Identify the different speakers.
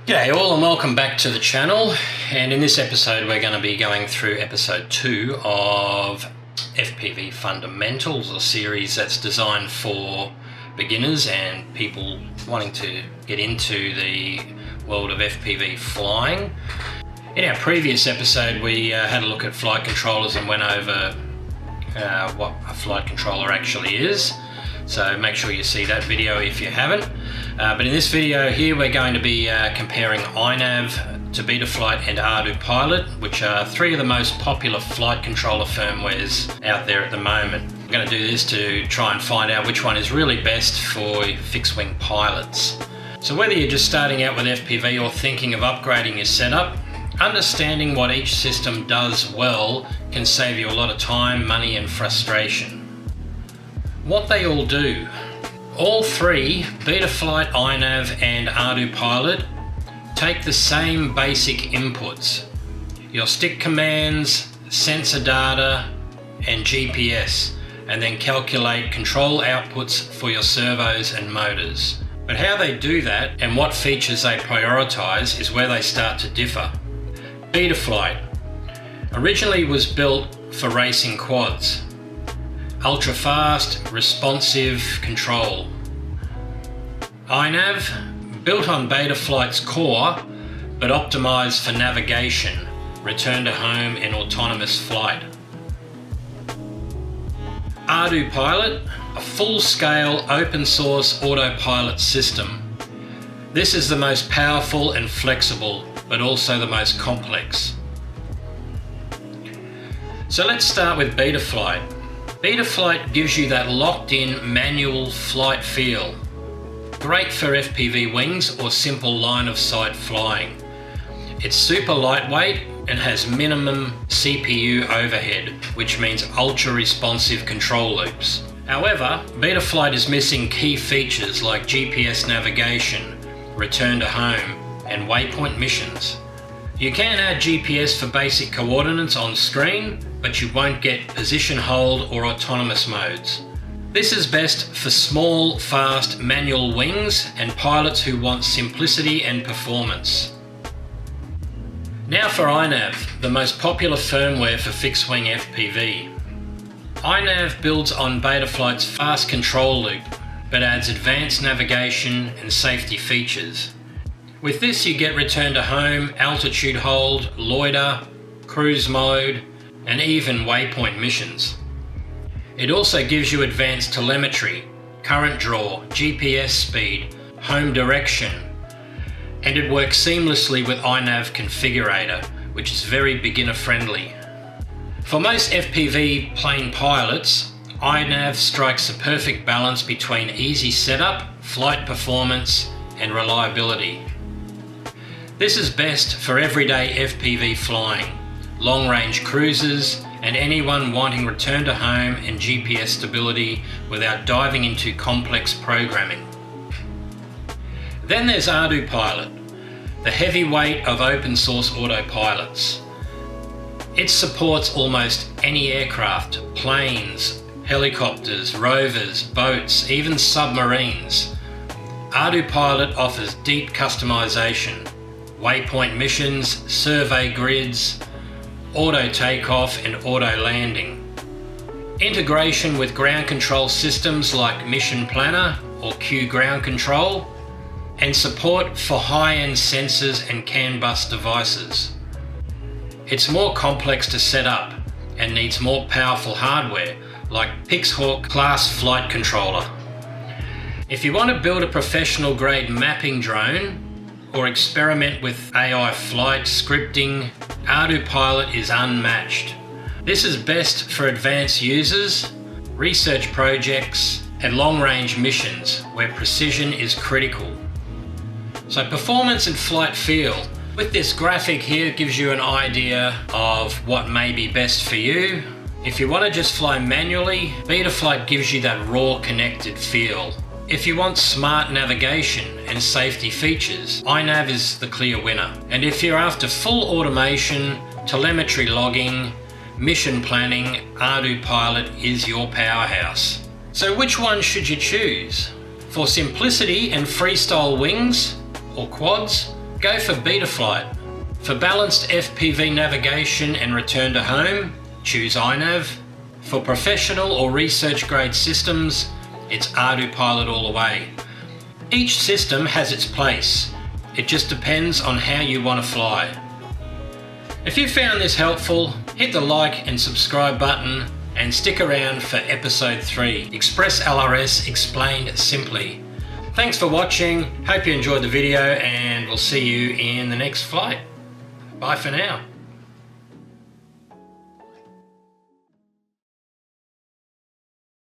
Speaker 1: G'day all and welcome back to the channel, and in this episode we're going to be going through episode 2 of FPV Fundamentals, a series that's designed for beginners and people wanting to get into the world of FPV flying. In our previous episode we had a look at flight controllers and went over what a flight controller actually is, so make sure you see that video if you haven't. But in this video here we're going to be comparing INAV to Betaflight and Ardupilot, which are three of the most popular flight controller firmwares out there at the moment. We're going to do this to try and find out which one is really best for fixed-wing pilots. So whether you're just starting out with FPV or thinking of upgrading your setup, understanding what each system does well can save you a lot of time, money and frustration. What they all do. All three, Betaflight, INAV and Ardupilot, take the same basic inputs. Your stick commands, sensor data and GPS, and then calculate control outputs for your servos and motors. But how they do that and what features they prioritize is where they start to differ. Betaflight originally was built for racing quads. Ultra-fast, responsive control. INAV, built on Betaflight's core, but optimized for navigation, return to home and autonomous flight. Ardupilot, a full-scale open-source autopilot system. This is the most powerful and flexible, but also the most complex. So let's start with Betaflight. Betaflight gives you that locked-in manual flight feel. Great for FPV wings or simple line-of-sight flying. It's super lightweight and has minimum CPU overhead, which means ultra-responsive control loops. However, Betaflight is missing key features like GPS navigation, return to home, and waypoint missions. You can add GPS for basic coordinates on screen, but you won't get position hold or autonomous modes. This is best for small, fast, manual wings and pilots who want simplicity and performance. Now for INAV, the most popular firmware for fixed-wing FPV. INAV builds on Betaflight's fast control loop, but adds advanced navigation and safety features. With this you get return to home, altitude hold, loiter, cruise mode, and even waypoint missions. It also gives you advanced telemetry, current draw, GPS speed, home direction, and it works seamlessly with INAV Configurator, which is very beginner friendly. For most FPV plane pilots, INAV strikes the perfect balance between easy setup, flight performance, and reliability. This is best for everyday FPV flying, long-range cruises, and anyone wanting return to home and GPS stability without diving into complex programming. Then there's Ardupilot, the heavyweight of open-source autopilots. It supports almost any aircraft, planes, helicopters, rovers, boats, even submarines. Ardupilot offers deep customization, waypoint missions, survey grids, auto takeoff and auto landing. Integration with ground control systems like Mission Planner or Q Ground Control, and support for high-end sensors and CAN bus devices. It's more complex to set up and needs more powerful hardware like Pixhawk class flight controller. If you want to build a professional grade mapping drone or experiment with AI flight scripting, Ardupilot is unmatched. This is best for advanced users, research projects, and long-range missions where precision is critical. So performance and flight feel. With this graphic here, it gives you an idea of what may be best for you. If you want to just fly manually, Betaflight gives you that raw connected feel. If you want smart navigation and safety features, INAV is the clear winner. And if you're after full automation, telemetry logging, mission planning, Ardupilot is your powerhouse. So which one should you choose? For simplicity and freestyle wings or quads, Go for Betaflight. For balanced FPV navigation and return to home, choose INAV. For professional or research grade systems, it's Ardupilot all the way. Each system has its place. It just depends on how you want to fly. If you found this helpful, hit the like and subscribe button and stick around for episode 3, Express LRS Explained Simply. Thanks for watching, hope you enjoyed the video, and we'll see you in the next flight. Bye for now.